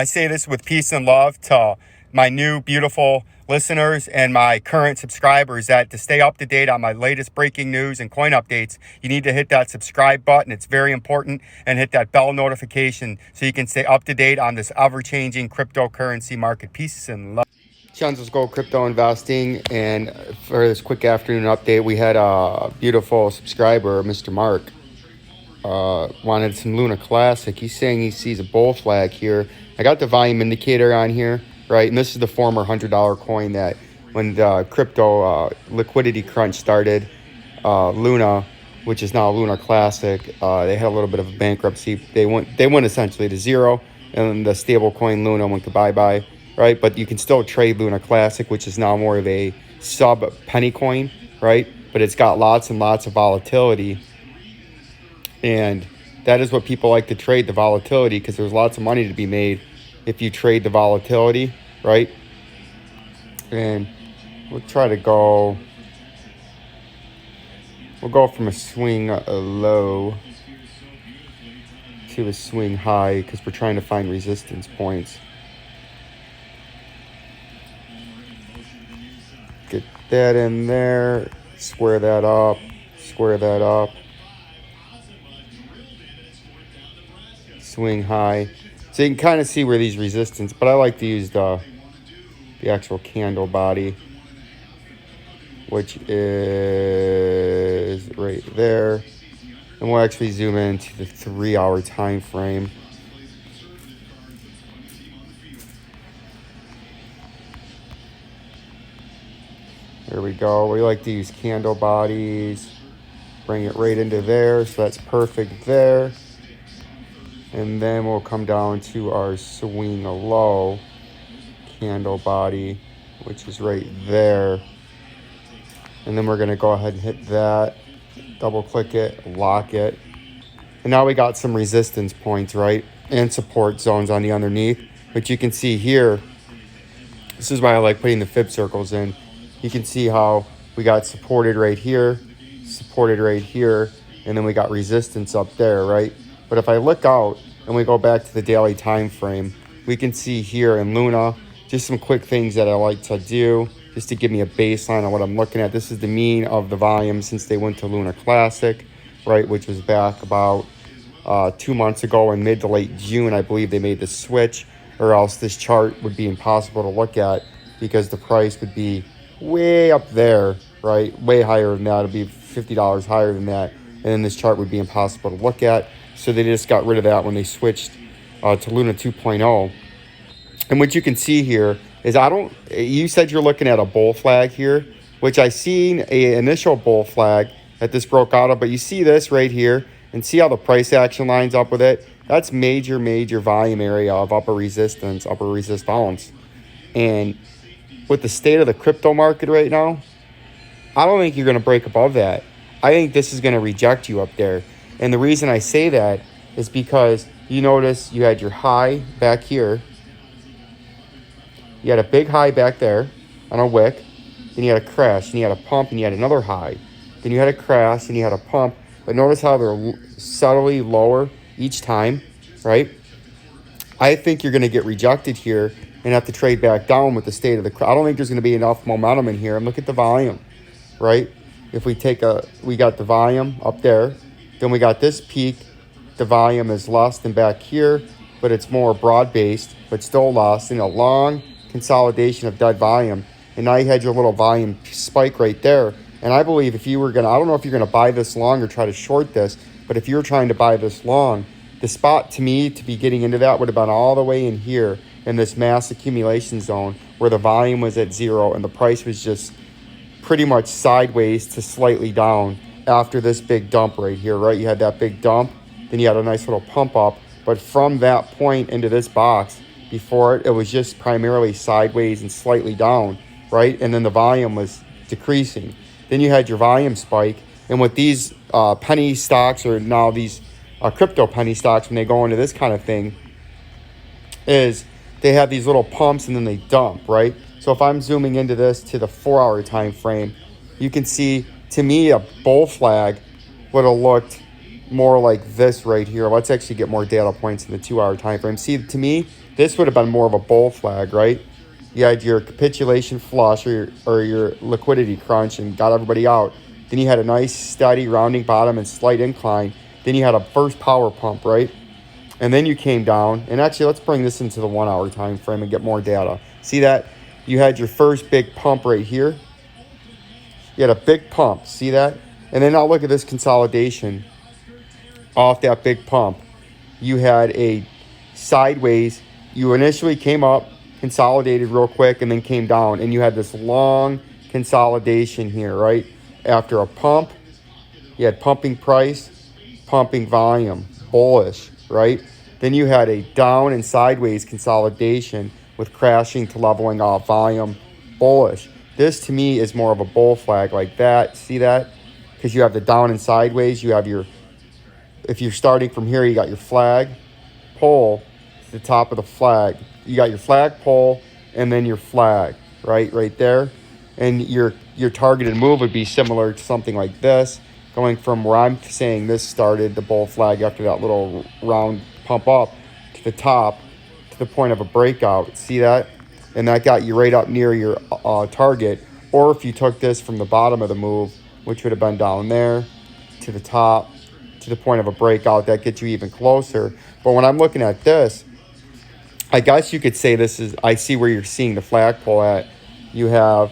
I say this with peace and love to my new beautiful listeners and my current subscribers, that to stay up to date on my latest breaking news and coin updates, you need to hit that subscribe button. It's very important, and hit that bell notification so you can stay up to date on this ever-changing cryptocurrency market. Peace and love. Vincenzo'S Gold Crypto Investing, and for this quick afternoon update, we had a beautiful subscriber, Mr. Mark, wanted some Luna Classic. He's saying he sees a bull flag here. I got the volume indicator on here, right? And this is the former $100 coin that when the crypto liquidity crunch started, Luna, which is now Luna Classic, they had a little bit of a bankruptcy. They went essentially to zero, and the stable coin Luna went to bye-bye, right? But you can still trade Luna Classic, which is now more of a sub penny coin, right? But it's got lots and lots of volatility. And that is what people like to trade, the volatility, because there's lots of money to be made if you trade the volatility, right? And we'll try to go, we'll go from a swing low to a swing high because we're trying to find resistance points. Get that in there, square that up, swing high. So you can kind of see where these resistance, but I like to use the actual candle body, which is right there. And we'll actually zoom into the 3-hour time frame. There we go. We like to use candle bodies. Bring it right into there, so that's perfect there. And then we'll come down to our swing low candle body, which is right there. And then we're going to go ahead and hit that, double click it, lock it. And now we got some resistance points, right? And support zones on the underneath. But you can see here, this is why I like putting the fib circles in. You can see how we got supported right here, and then we got resistance up there, right? But if I look out and we go back to the daily time frame, we can see here in Luna, just some quick things that I like to do just to give me a baseline on what I'm looking at. This is the mean of the volume since they went to Luna Classic, right, which was back about 2 months ago in mid to late June. I believe they made the switch, or else this chart would be impossible to look at because the price would be way up there, right, way higher than that. It would be $50 higher than that, and then this chart would be impossible to look at. So they just got rid of that when they switched to Luna 2.0. And what you can see here is you said you're looking at a bull flag here, which I seen a initial bull flag that this broke out of, but you see this right here and see how the price action lines up with it. That's major volume area of upper resistance. And with the state of the crypto market right now, I don't think you're going to break above that. I think this is going to reject you up there. And the reason I say that is because you notice you had your high back here. You had a big high back there on a wick. Then you had a crash, and you had a pump, and you had another high. Then you had a crash, and you had a pump. But notice how they're subtly lower each time, right? I think you're going to get rejected here and have to trade back down with the state of the... I don't think there's going to be enough momentum in here. And look at the volume, right? If we we got the volume up there. Then we got this peak. The volume is less than back here, but it's more broad-based, but still less. And a long consolidation of dead volume. And now you had your little volume spike right there. And I believe if you were going to... I don't know if you're going to buy this long or try to short this, but if you're trying to buy this long, the spot to me to be getting into that would have been all the way in here in this mass accumulation zone where the volume was at zero and the price was just pretty much sideways to slightly down after this big dump right here, right? You had that big dump, then you had a nice little pump up, but from that point into this box, before it was just primarily sideways and slightly down, right? And then the volume was decreasing. Then you had your volume spike, and with these penny stocks, or now these crypto penny stocks, when they go into this kind of thing, is they have these little pumps and then they dump, right? So if I'm zooming into this to the 4-hour time frame, you can see, to me, a bull flag would have looked more like this right here. Let's actually get more data points in the 2-hour time frame. See, to me, This would have been more of a bull flag, right? You had your capitulation flush or your liquidity crunch and got everybody out. Then you had a nice steady rounding bottom and slight incline. Then you had a first power pump, right? And then you came down. And actually, let's bring this into the 1 hour time frame and get more data. See that? You had your first big pump right here. You had a big pump. See that? And then now look at this consolidation off that big pump. You had a sideways. You initially came up, consolidated real quick, and then came down. And you had this long consolidation here, right? After a pump, you had pumping price, pumping volume, bullish, right? Then you had a down and sideways consolidation with crashing to leveling off volume, bullish. This to me is more of a bull flag like that. See that? Because you have the down and sideways. You have your, if you're starting from here, you got your flag, pole, to the top of the flag. You got your flag, pole, and then your flag, right there. And your targeted move would be similar to something like this, going from where I'm saying this started, the bull flag after that little round pump up to the top, to the point of a breakout. See that? And that got you right up near your target. Or if you took this from the bottom of the move, which would have been down there, to the top, to the point of a breakout, that gets you even closer. But when I'm looking at this, I guess you could say this is, I see where you're seeing the flagpole at. You have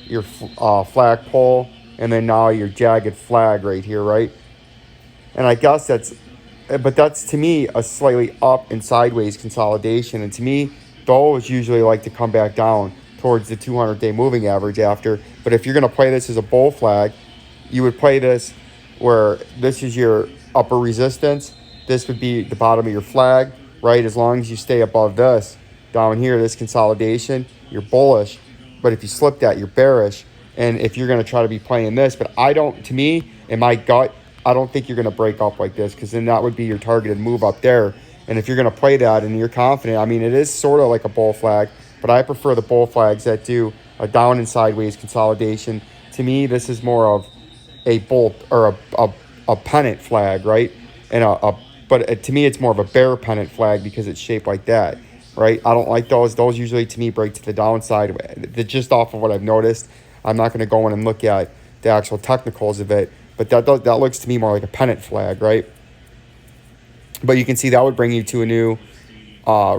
your flagpole, and then now your jagged flag right here, right? And I guess but that's to me a slightly up and sideways consolidation. And to me, those usually like to come back down towards the 200-day moving average after. But if you're going to play this as a bull flag, you would play this where this is your upper resistance. This would be the bottom of your flag, right? As long as you stay above this down here, this consolidation, you're bullish. But if you slip that, you're bearish. And if you're going to try to be playing this, but I don't, to me, in my gut, I don't think you're going to break up like this, because then that would be your targeted move up there. And if you're going to play that and you're confident, I mean, it is sort of like a bull flag, but I prefer the bull flags that do a down and sideways consolidation. To me, this is more of a bull or a pennant flag, right? And but to me, it's more of a bear pennant flag because it's shaped like that, right? I don't like those. Those usually, to me, break to the downside. Just off of what I've noticed. I'm not going to go in and look at the actual technicals of it, but that looks to me more like a pennant flag, right? But you can see that would bring you to a new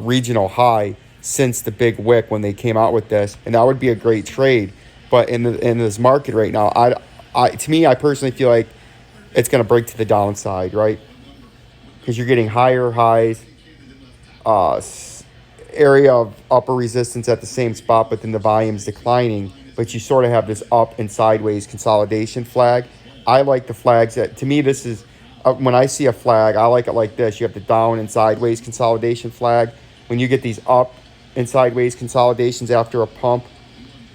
regional high since the big wick when they came out with this, and that would be a great trade. But in this market right now, to me, I personally feel like it's going to break to the downside, right? Because you're getting higher highs, area of upper resistance at the same spot, but then the volume's declining. But you sort of have this up and sideways consolidation flag. I like the flags that, to me, this is, when I see a flag, I like it like this. You have the down and sideways consolidation flag. When you get these up and sideways consolidations after a pump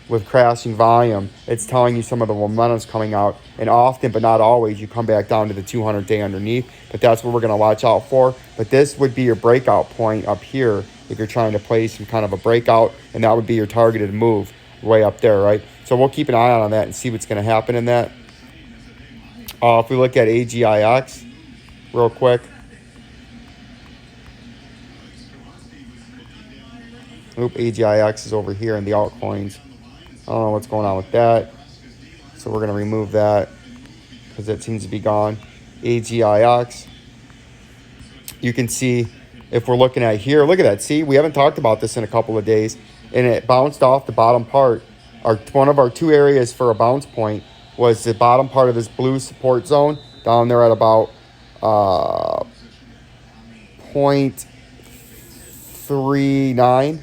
with crashing volume, it's telling you some of the momentum's coming out. And often, but not always, you come back down to the 200-day underneath. But that's what we're going to watch out for. But this would be your breakout point up here if you're trying to play some kind of a breakout, and that would be your targeted move way up there, right? So we'll keep an eye on that and see what's going to happen in that. If we look at AGIX real quick. AGIX is over here in the altcoins. I don't know what's going on with that. So we're going to remove that because it seems to be gone. AGIX. You can see if we're looking at here, look at that. See, we haven't talked about this in a couple of days, and it bounced off the bottom part. One of our two areas for a bounce point was the bottom part of this blue support zone down there at about 0.39.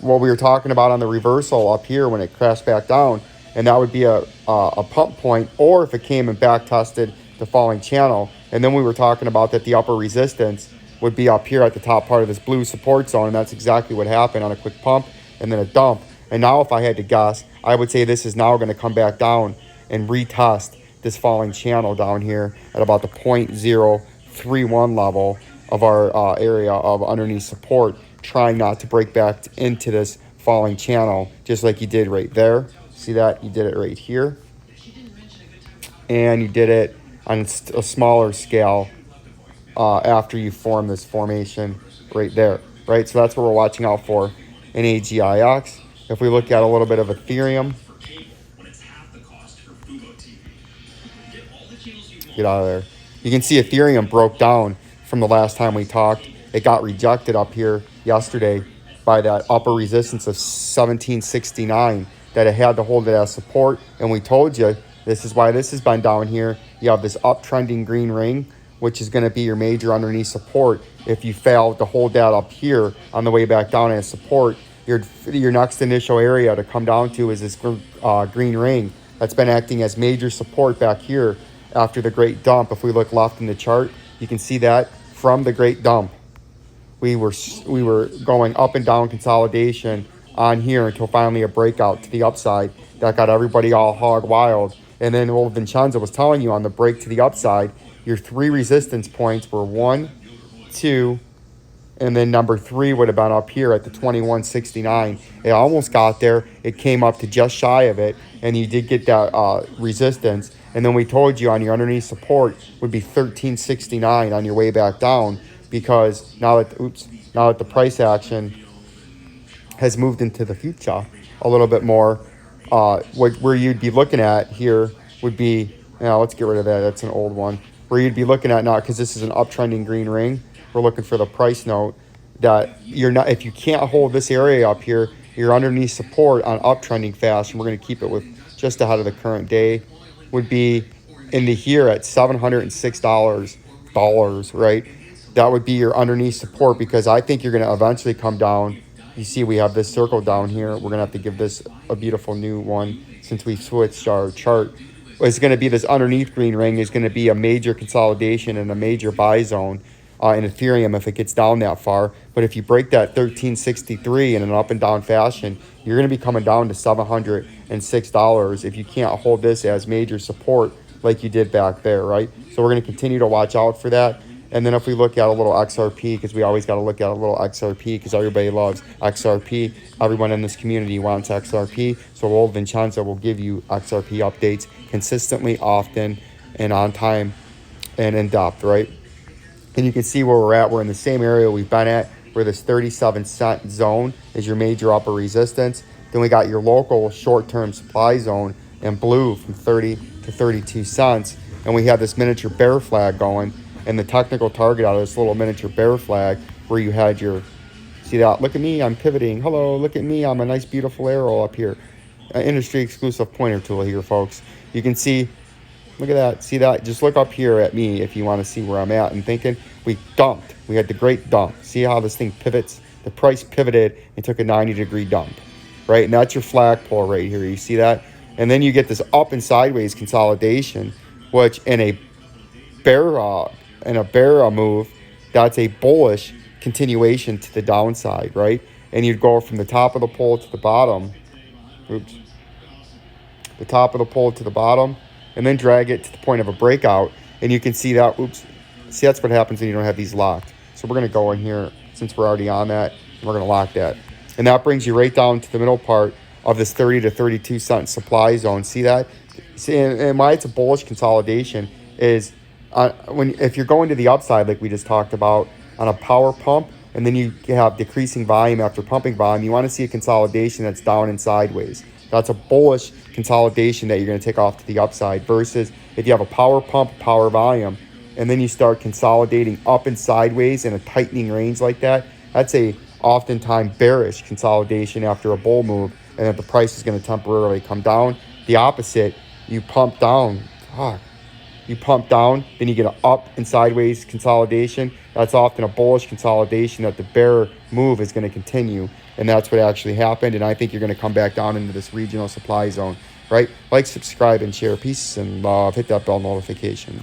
What we were talking about on the reversal up here when it crashed back down, and that would be a pump point, or if it came and back tested the falling channel. And then we were talking about that the upper resistance would be up here at the top part of this blue support zone, and that's exactly what happened on a quick pump and then a dump. And now if I had to guess, I would say this is now going to come back down and retest this falling channel down here at about the 0.031 level of our area of underneath support, trying not to break back into this falling channel, just like you did right there. See that? You did it right here. And you did it on a smaller scale after you form this formation right there. right? So that's what we're watching out for in AGIX. If we look at a little bit of Ethereum, get out of there. You can see Ethereum broke down from the last time we talked. It got rejected up here yesterday by that upper resistance of 1769 that it had to hold it as support. And we told you this is why this has been down here. You have this uptrending green ring, which is going to be your major underneath support. If you fail to hold that up here on the way back down as support, your next initial area to come down to is this green ring that's been acting as major support back here after the great dump. If we look left in the chart, you can see that from the great dump, we were going up and down consolidation on here until finally a breakout to the upside that got everybody all hog wild. And then old Vincenzo was telling you on the break to the upside, your 3 resistance points were 1, 2, and then number 3 would have been up here at the 2169. It almost got there. It came up to just shy of it, and you did get that resistance. And then we told you on your underneath support would be 1369 on your way back down, because now that the price action has moved into the future a little bit more, where you'd be looking at here would be, let's get rid of that. That's an old one. Where you'd be looking at now, because this is an uptrending green ring, we're looking for the price note that you're not, if you can't hold this area up here, you're underneath support on uptrending fast, and we're going to keep it with just ahead of the current day, would be into here at $706, right? That would be your underneath support, because I think you're going to eventually come down. You see we have this circle down here. We're going to have to give this a beautiful new one since we've switched our chart. It's going to be this underneath green ring is going to be a major consolidation and a major buy zone in Ethereum if it gets down that far. But if you break that 1363 in an up and down fashion, you're going to be coming down to $706 if you can't hold this as major support like you did back there, right? So we're going to continue to watch out for that. And then if we look at a little XRP, because we always got to look at a little XRP, because everybody loves XRP. Everyone in this community wants XRP. So old Vincenzo will give you XRP updates consistently, often, and on time, and in depth, right? And you can see where we're at. We're in the same area we've been at, where this 37-cent zone is your major upper resistance. Then we got your local short-term supply zone in blue from 30 to 32 cents. And we have this miniature bear flag going. And the technical target out of this little miniature bear flag where you had your, see that? Look at me, I'm pivoting. Hello, look at me, I'm a nice beautiful arrow up here. Industry exclusive pointer tool here, folks. You can see, look at that, see that? Just look up here at me if you want to see where I'm at and thinking. We dumped, we had the great dump. See how this thing pivots? The price pivoted and took a 90-degree dump, right? And that's your flagpole right here, you see that? And then you get this up and sideways consolidation, which in a bear move, that's a bullish continuation to the downside, right? And you'd go from the top of the pole to the bottom, the top of the pole to the bottom, and then drag it to the point of a breakout, and you can see that, see, that's what happens when you don't have these locked. So we're going to go in here, since we're already on that, and we're going to lock that. And that brings you right down to the middle part of this 30 to 32 cent supply zone. See that? See, and why it's a bullish consolidation is, if you're going to the upside, like we just talked about, on a power pump, and then you have decreasing volume after pumping volume, you want to see a consolidation that's down and sideways. That's a bullish consolidation that you're going to take off to the upside, versus if you have a power pump, power volume, and then you start consolidating up and sideways in a tightening range like that, that's a oftentimes bearish consolidation after a bull move, and that the price is going to temporarily come down. The opposite, you pump down, you pump down, then you get an up and sideways consolidation. That's often a bullish consolidation that the bear move is going to continue. And that's what actually happened. And I think you're going to come back down into this regional supply zone, right? Like, subscribe, and share. Peace and love. Hit that bell notification.